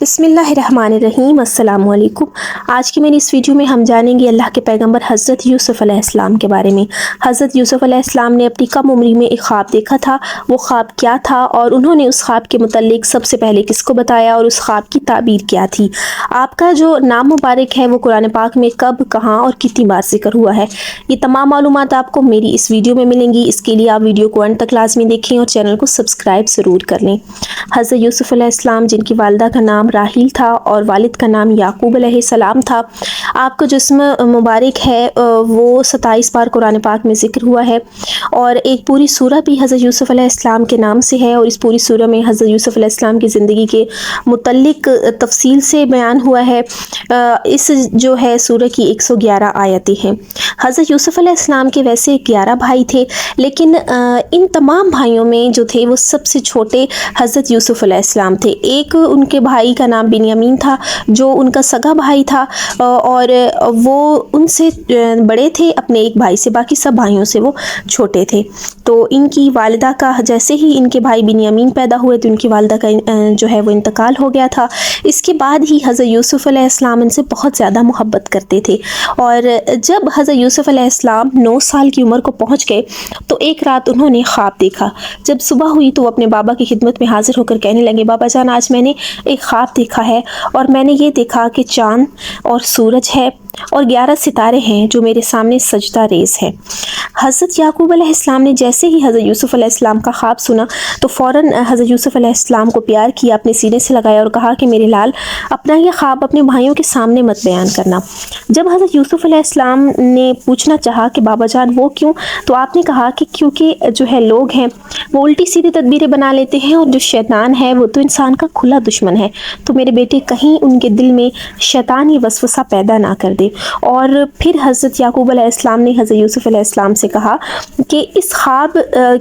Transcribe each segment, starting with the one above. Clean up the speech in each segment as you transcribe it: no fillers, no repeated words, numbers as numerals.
बिस्मिल्लाहिर्रहमानिर्रहीम। अस्सलाम वालेकुम। आज की मेरी इस वीडियो में हम जानेंगे अल्लाह के पैगंबर हज़रत यूसुफ़ अलैहिस्सलाम के बारे में। हज़रत यूसुफ़ अलैहिस्सलाम ने अपनी कम उम्री में एक ख्वाब देखा था। वो ख्वाब क्या था और उन्होंने उस ख्वाब के मुतल्लिक सबसे पहले किसको बताया और उस ख्वाब की ताबीर क्या थी। आपका जो नाम मुबारक है वो कुरान पाक में कब, कहाँ और कितनी बार जिक्र हुआ है, ये तमाम मालूमात आपको मेरी इस वीडियो में मिलेंगी। इसके लिए आप वीडियो को अंत तक लाजमी देखें और चैनल को सब्सक्राइब ज़रूर कर लें। हज़रत यूसुफ़ अलैहिस्सलाम, जिनकी वालिदा का नाम राहील था और वालिद का नाम याकूब अलैहिस्सलाम था, आपका जिस्म मुबारक है वो 27 बार कुरान पाक में ज़िक्र हुआ है और एक पूरी सूरह भी हज़रत यूसुफ़ अलैहिस्सलाम के नाम से है। और इस पूरी सूरह में हज़रत यूसुफ़ अलैहिस्सलाम की ज़िंदगी के मुतल्लिक तफसील से बयान हुआ है। इस जो है सूरह की 111 आयतें हैं। हज़रत यूसुफ़ अलैहिस्सलाम के वैसे 11 भाई थे, लेकिन इन तमाम भाइयों में जो थे वो सबसे छोटे हज़रत यूसुफ़ अलैहिस्सलाम थे। एक उनके भाई का नाम बिन्यामीन था जो उनका सगा भाई था और वो उनसे बड़े थे अपने एक भाई से, बाकी सब भाइयों से वो छोटे थे। तो इनकी वालिदा का जैसे ही इनके भाई बिन्यामीन पैदा हुए तो उनकी वालिदा का जो है वो इंतकाल हो गया था। इसके बाद ही हज़रत यूसुफ़ अलैहिस्सलाम इनसे बहुत ज़्यादा मोहब्बत करते थे और जब हज़रत यूसुफ़ अलैहिस्सलाम 9 साल की उम्र को पहुँच गए तो एक रात उन्होंने ख्वाब देखा। जब सुबह हुई तो वो अपने बाबा की खिदमत में हाजिर होकर कहने लगे, बाबा जान, आज मैंने एक ख्वाब देखा है और मैंने ये देखा कि चाँद और सूरज है और 11 सितारे हैं जो मेरे सामने सजदा रेज़ है। हज़रत याकूब अलैहिस्सलाम ने जैसे ही हज़रत यूसुफ़ अलैहिस्सलाम का ख्वाब सुना तो फ़ौरन हज़रत यूसुफ़ अलैहिस्सलाम को प्यार किया, अपने सीने से लगाया और कहा कि मेरे लाल, अपना यह ख्वाब अपने भाइयों के सामने मत बयान करना। जब हज़रत यूसुफ़ अलैहिस्सलाम ने पूछना चाहा कि बाबा जान वो क्यों, तो आपने कहा कि क्योंकि जो है लोग हैं वो उल्टी सीधी तदबीरें बना लेते हैं और जो शैतान है वो तो इंसान का खुला दुश्मन है, तो मेरे बेटे कहीं उनके दिल में शैतानी वसवसा पैदा ना कर दे। और फिर हज़रत याकूब अलैहिस्सलाम ने हज़रत यूसुफ़ अलैहिस्सलाम से कहा कि इस ख्वाब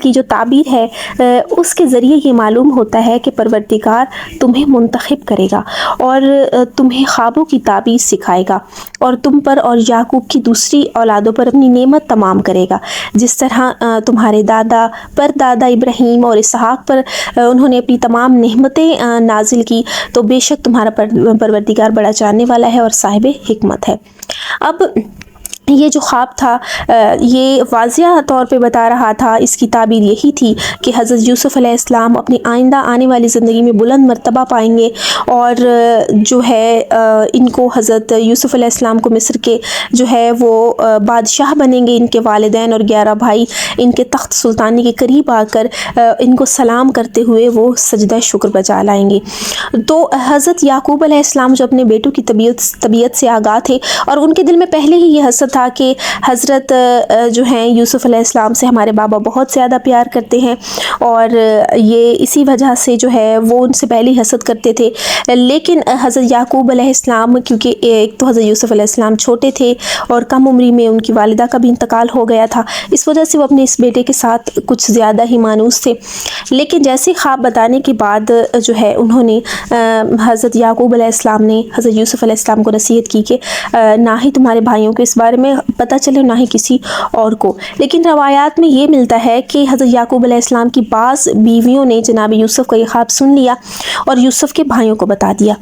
की जो ताबीर है उसके ज़रिए ये मालूम होता है कि परवरदिगार तुम्हें मुंतखब करेगा और तुम्हें ख्वाबों की ताबीर सिखाएगा और तुम पर और याकूब की दूसरी औलादों पर अपनी नेमत तमाम करेगा। जिस तरह तुम्हारे दादा पर दादा इब्राहीम और इसहाक पर उन्होंने अपनी तमाम नेमतें नाजिल की, तो बेशक तुम्हारा परवरदिगार बड़ा जानने वाला है और साहिब हिकमत है। अब ये जो ख्वाब था ये वाज़िया तौर पे बता रहा था, इसकी ताबीर यही थी कि हज़रत यूसुफ़ अलैहिस्सलाम अपनी आइंदा आने वाली ज़िंदगी में बुलंद मर्तबा पाएंगे और जो है इनको हज़रत यूसुफ़ अलैहिस्सलाम को मिस्र के जो है वो बादशाह बनेंगे। इनके वालिदैन और 11 भाई इनके तख्त सुल्तानी के करीब आकर इनको सलाम करते हुए वो सजदा शुक्र बजा लाएंगे। तो हज़रत याकूब अलैहिस्सलाम जो अपने बेटों की तबीयत से आगाह थे और उनके दिल में पहले ही ये हसद था कि हज़रत जो हैं यूसुफ़ अलैहिस्सलाम से हमारे बाबा बहुत ज़्यादा प्यार करते हैं और ये इसी वजह से जो है वो उनसे पहले ही हसद करते थे। लेकिन हज़रत याकूब अलैहिस्सलाम, क्योंकि एक तो हज़रत यूसुफ़ अलैहिस्सलाम छोटे थे और कम उम्री में उनकी वालिदा का भी इंतकाल हो गया था, इस वजह से वो अपने इस बेटे के साथ कुछ ज़्यादा ही मानूस थे। लेकिन जैसे ख्वाब बताने के बाद जो है उन्होंने हज़रत याकूब अलैहिस्सलाम ने हज़रत यूसुफ़ अलैहिस्सलाम को नसीहत की कि ना ही तुम्हारे भाइयों को इस बारे में पता चले, ना ही किसी और को। लेकिन रवायात में ये मिलता है कि हज़रत याकूब अलैहिस्सलाम की बाज़ बीवियों ने जनाब यूसुफ़ का ये ख्वाब सुन लिया और यूसुफ़ के भाइयों को बता दिया।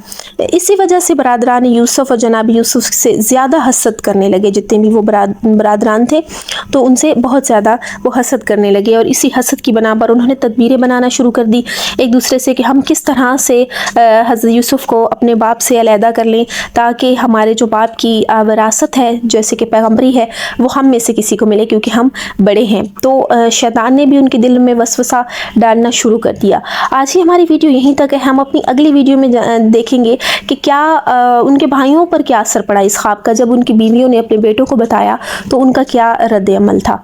इसी वजह से बरादरान यूसुफ़ और जनाब यूसुफ़ से ज़्यादा हसद करने लगे। जितने भी वो बरादरान थे तो उनसे बहुत ज़्यादा वो हसद करने लगे और इसी हसद की बना पर उन्होंने तदबीरें बनाना शुरू कर दी एक दूसरे से कि हम किस तरह से हज़रत यूसुफ़ को अपने बाप से अलहदा कर लें ताकि हमारे जो बाप की विरासत है जैसे कि पैगम्बरी है वो हम में से किसी को मिले, क्योंकि हम बड़े हैं। तो शैतान ने भी उनके दिल में वसवसा डालना शुरू कर दिया। आज ही हमारी वीडियो यहीं तक है। हम अपनी अगली वीडियो में देखेंगे कि क्या उनके भाइयों पर क्या असर पड़ा इस ख्वाब का। जब उनकी बीवियों ने अपने बेटों को बताया तो उनका क्या रद्द अमल था।